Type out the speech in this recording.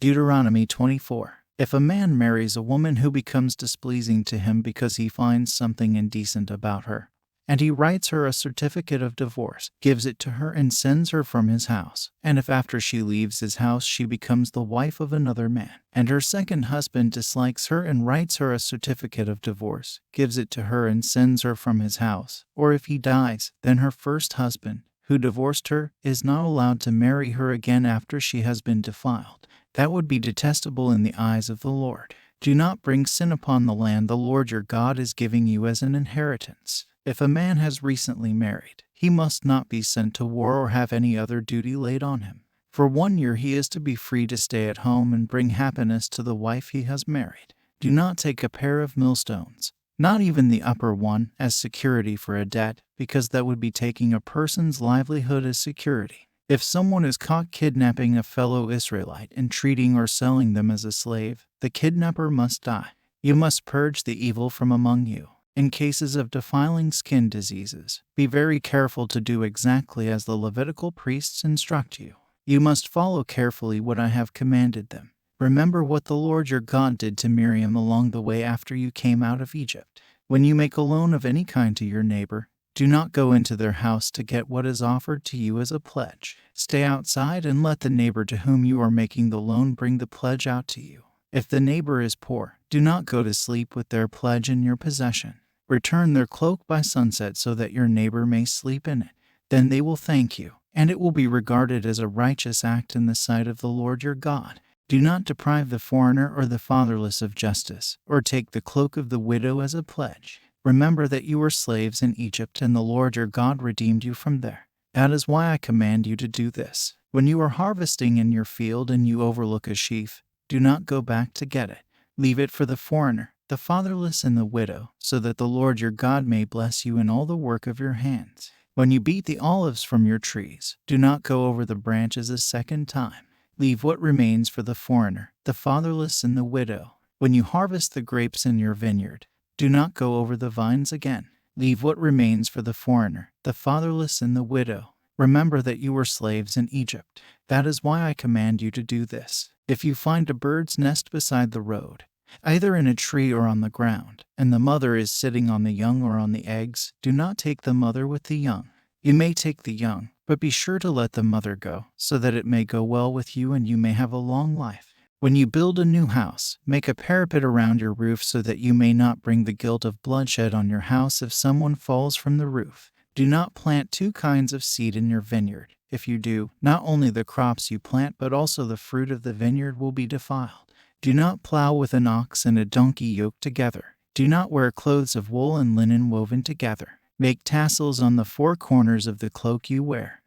Deuteronomy 24. If a man marries a woman who becomes displeasing to him because he finds something indecent about her, and he writes her a certificate of divorce, gives it to her, and sends her from his house, and if after she leaves his house she becomes the wife of another man, and her second husband dislikes her and writes her a certificate of divorce, gives it to her, and sends her from his house, or if he dies, then her first husband, who divorced her, is not allowed to marry her again after she has been defiled. That would be detestable in the eyes of the Lord. Do not bring sin upon the land the Lord your God is giving you as an inheritance. If a man has recently married, he must not be sent to war or have any other duty laid on him. For 1 year he is to be free to stay at home and bring happiness to the wife he has married. Do not take a pair of millstones, not even the upper one, as security for a debt, because that would be taking a person's livelihood as security. If someone is caught kidnapping a fellow Israelite and treating or selling them as a slave, the kidnapper must die. You must purge the evil from among you. In cases of defiling skin diseases, be very careful to do exactly as the Levitical priests instruct you. You must follow carefully what I have commanded them. Remember what the Lord your God did to Miriam along the way after you came out of Egypt. When you make a loan of any kind to your neighbor, do not go into their house to get what is offered to you as a pledge. Stay outside and let the neighbor to whom you are making the loan bring the pledge out to you. If the neighbor is poor, do not go to sleep with their pledge in your possession. Return their cloak by sunset so that your neighbor may sleep in it. Then they will thank you, and it will be regarded as a righteous act in the sight of the Lord your God. Do not deprive the foreigner or the fatherless of justice, or take the cloak of the widow as a pledge. Remember that you were slaves in Egypt, and the Lord your God redeemed you from there. That is why I command you to do this. When you are harvesting in your field and you overlook a sheaf, do not go back to get it. Leave it for the foreigner, the fatherless, and the widow, so that the Lord your God may bless you in all the work of your hands. When you beat the olives from your trees, do not go over the branches a second time. Leave what remains for the foreigner, the fatherless, and the widow. When you harvest the grapes in your vineyard, do not go over the vines again. Leave what remains for the foreigner, the fatherless, and the widow. Remember that you were slaves in Egypt. That is why I command you to do this. If you find a bird's nest beside the road, either in a tree or on the ground, and the mother is sitting on the young or on the eggs, do not take the mother with the young. You may take the young, but be sure to let the mother go, so that it may go well with you and you may have a long life. When you build a new house, make a parapet around your roof so that you may not bring the guilt of bloodshed on your house if someone falls from the roof. Do not plant 2 kinds of seed in your vineyard. If you do, not only the crops you plant but also the fruit of the vineyard will be defiled. Do not plow with an ox and a donkey yoked together. Do not wear clothes of wool and linen woven together. Make tassels on the 4 corners of the cloak you wear.